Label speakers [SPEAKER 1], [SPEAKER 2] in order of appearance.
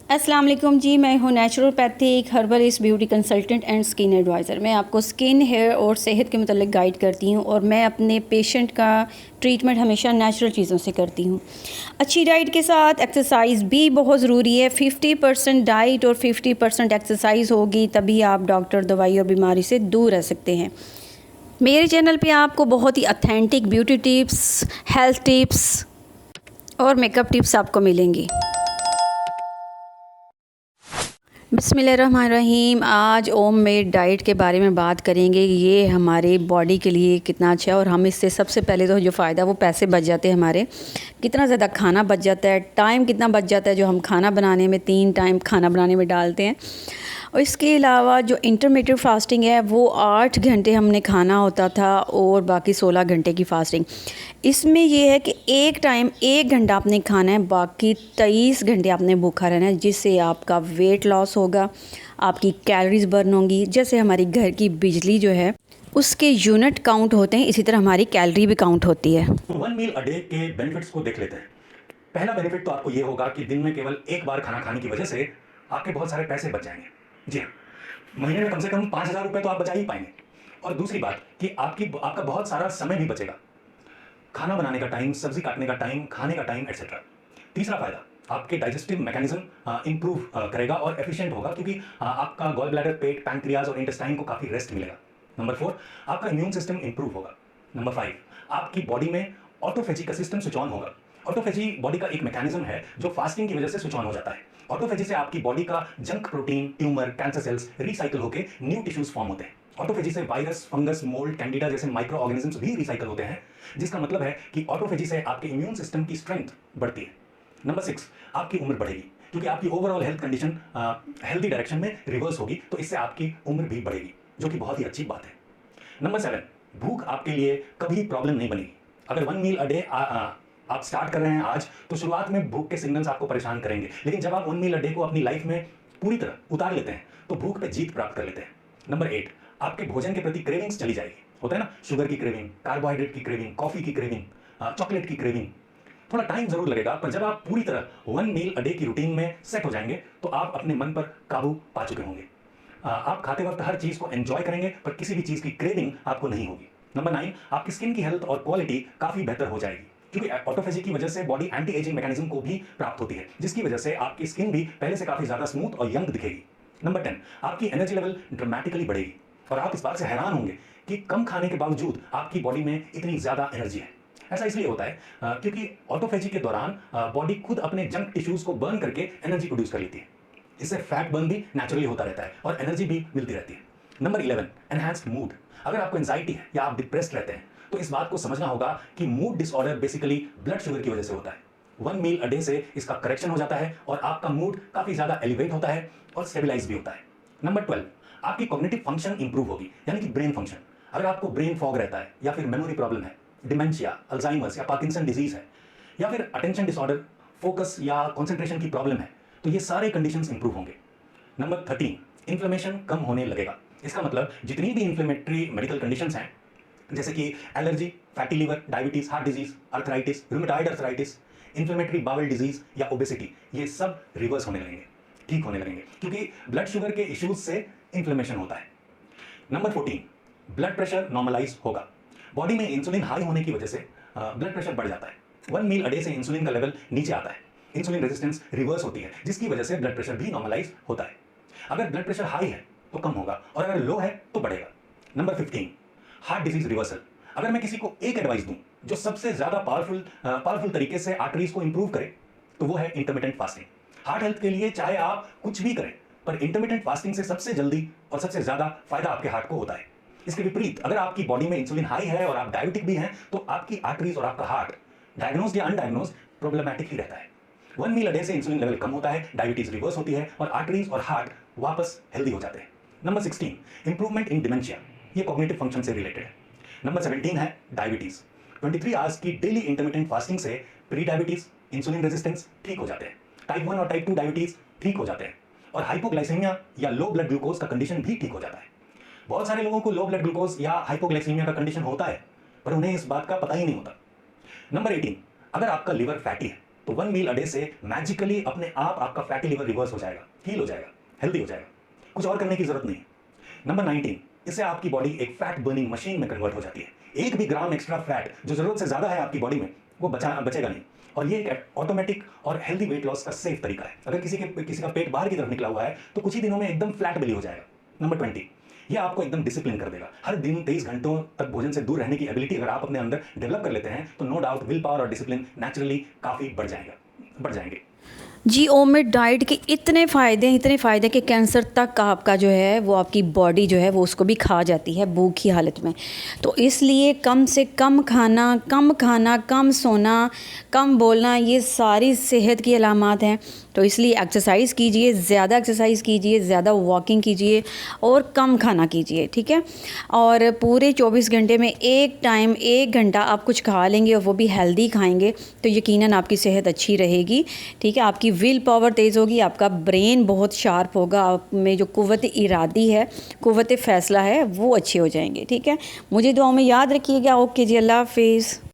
[SPEAKER 1] अस्सलाम वालेकुम जी। मैं हूँ naturopathic herbalist beauty consultant and skin adviser. मैं आपको स्किन, हेयर और सेहत के मतलब गाइड करती हूँ और मैं अपने पेशेंट का ट्रीटमेंट हमेशा नेचुरल चीज़ों से करती हूँ। अच्छी डाइट के साथ एक्सरसाइज भी बहुत ज़रूरी है। 50% डाइट और 50% एक्सरसाइज होगी तभी आप डॉक्टर, दवाई और बीमारी से दूर रह सकते हैं। मेरे चैनल पे आपको बहुत ही authentic beauty tips, health tips और मेकअप टिप्स आपको मिलेंगी। बिस्मिल्लाहिर्रहमानिर्रहीम। आज ओम मेड डाइट के बारे में बात करेंगे। ये हमारे बॉडी के लिए कितना अच्छा है और हम इससे सबसे पहले तो जो फ़ायदा वो पैसे बच जाते हैं हमारे। कितना ज़्यादा खाना बच जाता है, टाइम कितना बच जाता है जो हम खाना बनाने में 3 टाइम खाना बनाने में डालते हैं। और इसके अलावा जो इंटरमिटेंट फास्टिंग है वो 8 घंटे हमने खाना होता था और बाकी 16 घंटे की फास्टिंग। इसमें ये है कि एक टाइम 1 घंटा आपने खाना है, बाकी 23 घंटे आपने भूखा रहना है, जिससे आपका वेट लॉस होगा, आपकी कैलोरीज बर्न होंगी। जैसे हमारी घर की बिजली जो है उसके यूनिट काउंट होते हैं, इसी तरह हमारी कैलोरी भी काउंट होती है।
[SPEAKER 2] वन मील अ डे के बेनिफिट्स को देख लेते हैं। पहला बेनिफिट तो आपको ये होगा कि दिन में केवल एक बार खाना खाने की वजह से आपके बहुत सारे पैसे बच जाएंगे। जी हाँ, महीने में कम से कम 5,000 रुपये तो आप बचा ही पाएंगे। और दूसरी बात कि आपका बहुत सारा समय भी बचेगा, खाना बनाने का टाइम, सब्जी काटने का टाइम, खाने का टाइम एक्सेट्रा। तीसरा फायदा, आपके डाइजेस्टिव मैकेनिज्म इंप्रूव करेगा और एफिशिएंट होगा, क्योंकि आपका गॉल ब्लैडर, पेट, पैंक्रियाज और इंटेस्टाइन को काफ़ी रेस्ट मिलेगा। नंबर 4, आपका इम्यून सिस्टम इंप्रूव होगा। नंबर 5, आपकी बॉडी में ऑटोफेजी का सिस्टम स्विच ऑन होगा। ऑटोफेजी बॉडी का एक मैकेनिज्म है जो फास्टिंग की वजह से स्विच ऑन हो जाता है। ऑटोफेजी से आपकी बॉडी का junk protein, tumour, cancer cells recycle होकर न्यू टिश्यूज फॉर्म होते हैं। ऑटोफेजी से वायरस, फंगस, मोल्ड, कैंडिडा जैसे माइक्रो ऑर्गेनिजम्स भी रिसाइकल होते हैं, जिसका मतलब है कि ऑटोफेजी से आपके इम्यून सिस्टम की स्ट्रेंथ बढ़ती है। नंबर 6, आपकी उम्र बढ़ेगी, क्योंकि आपकी overall health condition healthy direction में रिवर्स होगी, तो इससे आपकी उम्र भी बढ़ेगी, जो कि बहुत ही अच्छी बात है। नंबर 7, भूख आपके लिए कभी प्रॉब्लम नहीं बनेगी। अगर 1 मील अ डे आप स्टार्ट कर रहे हैं आज, तो शुरुआत में भूख के सिग्नल्स आपको परेशान करेंगे, लेकिन जब आप 1 मील अ डे को अपनी लाइफ में पूरी तरह उतार लेते हैं तो भूख पे जीत प्राप्त कर लेते हैं। नंबर 8, आपके भोजन के प्रति क्रेविंग्स चली जाएगी। होता है ना, शुगर की क्रेविंग, कार्बोहाइड्रेट की क्रेविंग, कॉफी की क्रेविंग, चॉकलेट की क्रेविंग। थोड़ा टाइम जरूर लगेगा, पर जब आप पूरी तरह 1 मील अ डे की रूटीन में सेट हो जाएंगे तो आप अपने मन पर काबू पा चुके होंगे। आप खाते वक्त हर चीज को एंजॉय करेंगे, पर किसी भी चीज की क्रेविंग आपको नहीं होगी। नंबर 9, आपकी स्किन की हेल्थ और क्वालिटी काफी बेहतर हो जाएगी, क्योंकि ऑटोफेजी की वजह से बॉडी एंटी एजिंग मैकेनिज्म को भी प्राप्त होती है, जिसकी वजह से आपकी स्किन भी पहले से काफी ज्यादा स्मूथ और यंग दिखेगी। नंबर 10, आपकी एनर्जी लेवल ड्रामेटिकली बढ़ेगी और आप इस बात से हैरान होंगे कि कम खाने के बावजूद आपकी बॉडी में इतनी ज्यादा एनर्जी है। ऐसा इसलिए होता है क्योंकि ऑटोफेजी के दौरान बॉडी खुद अपने जंक टिश्यूज को बर्न करके एनर्जी प्रोड्यूस कर लेती है। इससे फैट बर्न भी नेचुरली होता रहता है और एनर्जी भी मिलती रहती है। Number 11, enhanced mood. अगर आपको एंजाइटी है या आप डिप्रेस्ड रहते हैं तो इस बात को समझना होगा कि mood disorder basically blood sugar की वजह से होता है। 1 मील अ डे से इसका करेक्शन हो जाता है और आपका मूड काफी ज्यादा एलिवेट होता है और स्टेबिलाइज भी होता है। नंबर 12, आपकी कॉग्निटिव फंक्शन इंप्रूव होगी, यानी कि ब्रेन फंक्शन। अगर आपको ब्रेन फॉग रहता है या फिर मेमोरी प्रॉब्लम है, डिमेंशिया, अल्जाइमर्स या पार्किंसन डिजीज है, या फिर अटेंशन डिसऑर्डर, फोकस या कॉन्सेंट्रेशन की प्रॉब्लम है, तो ये सारे कंडीशंस इंप्रूव होंगे। नंबर 13, इन्फ्लेमेशन कम होने लगेगा। इसका मतलब जितनी भी इन्फ्लेमेटरी मेडिकल कंडीशंस हैं, जैसे कि allergy, fatty liver, diabetes, heart disease, arthritis, rheumatoid arthritis, inflammatory bowel disease या ओबेसिटी, ये सब रिवर्स होने लगेंगे, ठीक होने लगेंगे, क्योंकि ब्लड शुगर के इश्यूज से इन्फ्लेमेशन होता है। नंबर 14, ब्लड प्रेशर नॉर्मलाइज होगा। बॉडी में इंसुलिन हाई होने की वजह से ब्लड प्रेशर बढ़ जाता है। 1 मील अ डे से इंसुलिन का लेवल नीचे आता है, इंसुलिन रेजिस्टेंस रिवर्स होती है, जिसकी वजह से ब्लड प्रेशर भी नॉर्मलाइज होता है। अगर ब्लड प्रेशर हाई है तो कम होगा और अगर लो है तो बढ़ेगा। Number 15, heart disease reversal. अगर मैं किसी को एक एडवाइस दूं जो सबसे ज्यादा पावरफुल तरीके से आर्टरीज को इंप्रूव करे, तो वो है इंटरमिटेंट फास्टिंग। हार्ट हेल्थ के लिए चाहे आप कुछ भी करें, पर इंटरमिटेंट फास्टिंग से सबसे जल्दी और सबसे ज्यादा फायदा आपके हार्ट को होता है। इसके विपरीत, अगर आपकी बॉडी में इंसुलिन हाई है और आप डायबिटिक भी हैं, तो आपकी आर्टरीज और आपका हार्ट डायग्नोस्ड या अनडायग्नोस्ड प्रॉब्लमैटिक ही रहता है। 1 मील अ डे से इंसुलिन लेवल कम होता है, डायबिटीज रिवर्स होती है और आर्टरीज और हार्ट वापस हेल्दी हो जाते हैं। Number 16, improvement in dementia. ये कॉग्निटिव फंक्शन से रिलेटेड है। नंबर 17 है डायबिटीज। 23 आवर्स की डेली इंटरमिटेंट फास्टिंग से प्री डायबिटीज, इंसुलिन रेजिस्टेंस ठीक हो जाते हैं, टाइप 1 और टाइप 2 डायबिटीज ठीक हो जाते हैं, और हाइपोग्लाइसेमिया या लो ब्लड ग्लूकोज का कंडीशन भी ठीक हो जाता है। बहुत सारे लोगों को लो ब्लड ग्लूकोज या हाइपोग्लाइसीमिया का कंडीशन होता है, पर उन्हें इस बात का पता ही नहीं होता। नंबर 18, अगर आपका लिवर फैटी है तो 1 मील अ डे से मैजिकली अपने आप आपका फैटी लिवर रिवर्स हो जाएगा, हील हो जाएगा, हेल्दी हो जाएगा। कुछ और करने की जरूरत नहीं। नंबर 19, इससे आपकी बॉडी एक फैट बर्निंग मशीन में कन्वर्ट हो जाती है। एक भी ग्राम एक्स्ट्रा फैट जो जरूरत से ज्यादा है आपकी बॉडी में वो बचेगा नहीं। और ये एक ऑटोमेटिक और हेल्दी वेट लॉस का सेफ तरीका है। अगर किसी का पेट बाहर की तरफ निकला हुआ है तो कुछ ही दिनों में एकदम फ्लैट बेली हो जाएगा। नंबर 20, ये आपको एकदम डिसिप्लिन कर देगा। हर दिन 23 घंटों तक भोजन से दूर रहने की एबिलिटी अगर आप अपने अंदर डेवलप कर लेते हैं तो नो डाउट विल पावर और डिसिप्लिन नेचुरली काफ़ी बढ़ जाएंगे।
[SPEAKER 1] जी, ओममेड डाइट के इतने फ़ायदे कि कैंसर तक आपका जो है वो आपकी बॉडी जो है वो उसको भी खा जाती है भूख की हालत में। तो इसलिए कम से कम खाना, कम सोना, कम बोलना, ये सारी सेहत की अलामात हैं। तो इसलिए एक्सरसाइज़ कीजिए, ज़्यादा एक्सरसाइज़ कीजिए, ज़्यादा वॉकिंग कीजिए और कम खाना कीजिए, ठीक है? और पूरे 24 घंटे में एक टाइम 1 घंटा आप कुछ खा लेंगे और वो भी हेल्दी खाएँगे तो यकीनन आपकी सेहत अच्छी रहेगी, ठीक है? आपकी विल पावर तेज़ होगी, आपका ब्रेन बहुत शार्प होगा, आप में जो कुव्वत इरादी है, कुव्वत फ़ैसला है, वो अच्छे हो जाएंगे, ठीक है? मुझे दुआओं में याद रखिएगा। ओके जी, अल्लाह हाफ़िज़।